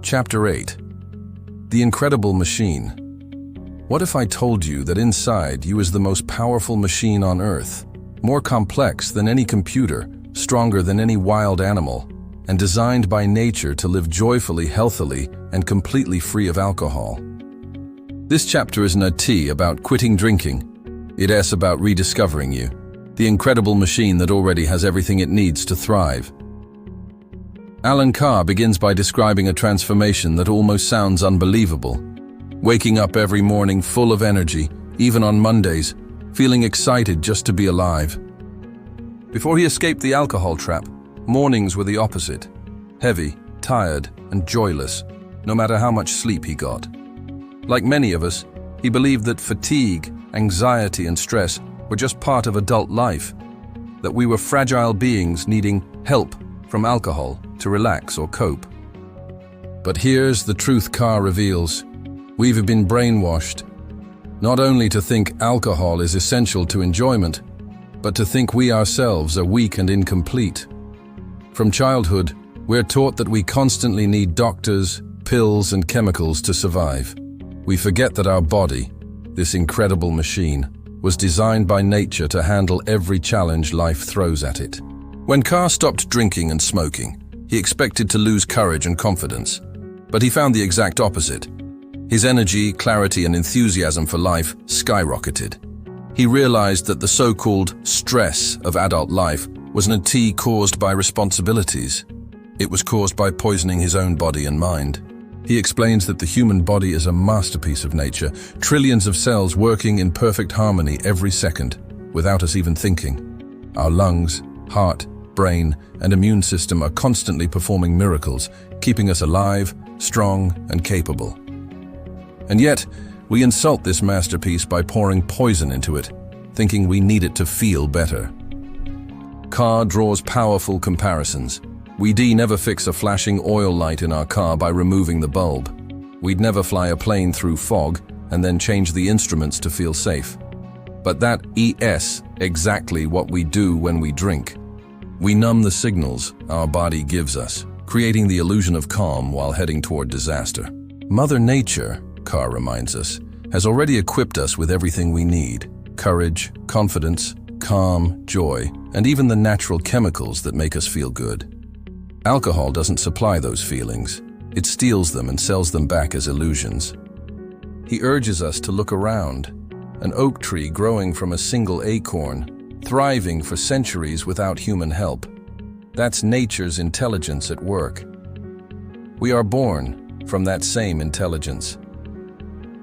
Chapter 8. The Incredible Machine. What if I told you that inside you is the most powerful machine on Earth, more complex than any computer, stronger than any wild animal, and designed by nature to live joyfully, healthily, and completely free of alcohol? This chapter isn't a T about quitting drinking. It's about rediscovering you, the incredible machine that already has everything it needs to thrive. Alan Carr begins by describing a transformation that almost sounds unbelievable. Waking up every morning full of energy, even on Mondays, feeling excited just to be alive. Before he escaped the alcohol trap, mornings were the opposite. Heavy, tired, and joyless, no matter how much sleep he got. Like many of us, he believed that fatigue, anxiety, and stress were just part of adult life, that we were fragile beings needing help from alcohol to relax or cope. But here's the truth Carr reveals. We've been brainwashed, not only to think alcohol is essential to enjoyment, but to think we ourselves are weak and incomplete. From childhood, we're taught that we constantly need doctors, pills, and chemicals to survive. We forget that our body, this incredible machine, was designed by nature to handle every challenge life throws at it. When Carr stopped drinking and smoking, he expected to lose courage and confidence, but he found the exact opposite. His energy, clarity, and enthusiasm for life skyrocketed. He realized that the so-called stress of adult life wasn't a T caused by responsibilities. It was caused by poisoning his own body and mind. He explains that the human body is a masterpiece of nature, trillions of cells working in perfect harmony every second, without us even thinking. Our lungs, heart, brain, and immune system are constantly performing miracles, keeping us alive, strong, and capable. And yet, we insult this masterpiece by pouring poison into it, thinking we need it to feel better. Carr draws powerful comparisons. We'd never fix a flashing oil light in our car by removing the bulb. We'd never fly a plane through fog and then change the instruments to feel safe. But that is exactly what we do when we drink. We numb the signals our body gives us, creating the illusion of calm while heading toward disaster. Mother Nature, Carr reminds us, has already equipped us with everything we need: courage, confidence, calm, joy, and even the natural chemicals that make us feel good. Alcohol doesn't supply those feelings. It steals them and sells them back as illusions. He urges us to look around, an oak tree growing from a single acorn, thriving for centuries without human help. That's nature's intelligence at work. We are born from that same intelligence.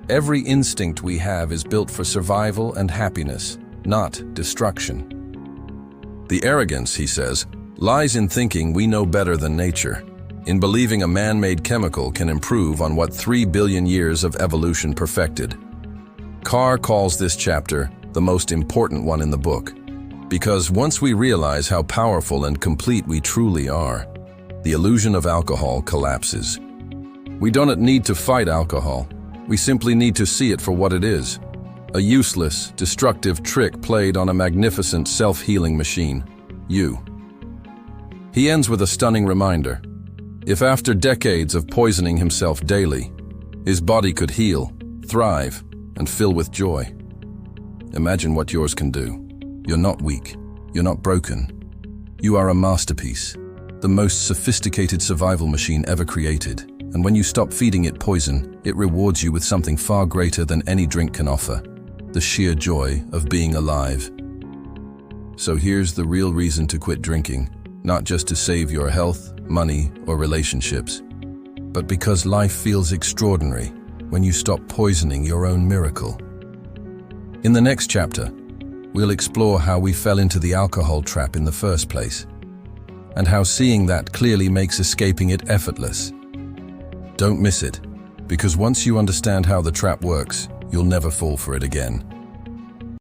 Every instinct we have is built for survival and happiness, not destruction. The arrogance, he says, lies in thinking we know better than nature, in believing a man-made chemical can improve on what 3 billion years of evolution perfected. Carr calls this chapter the most important one in the book, because once we realize how powerful and complete we truly are, the illusion of alcohol collapses. We don't need to fight alcohol. We simply need to see it for what it is: a useless, destructive trick played on a magnificent self-healing machine, you. He ends with a stunning reminder. If after decades of poisoning himself daily, his body could heal, thrive, and fill with joy, imagine what yours can do. You're not weak. You're not broken. You are a masterpiece, the most sophisticated survival machine ever created. And when you stop feeding it poison, it rewards you with something far greater than any drink can offer: the sheer joy of being alive. So here's the real reason to quit drinking, not just to save your health, money, or relationships, but because life feels extraordinary when you stop poisoning your own miracle. In the next chapter, we'll explore how we fell into the alcohol trap in the first place, and how seeing that clearly makes escaping it effortless. Don't miss it, because once you understand how the trap works, you'll never fall for it again.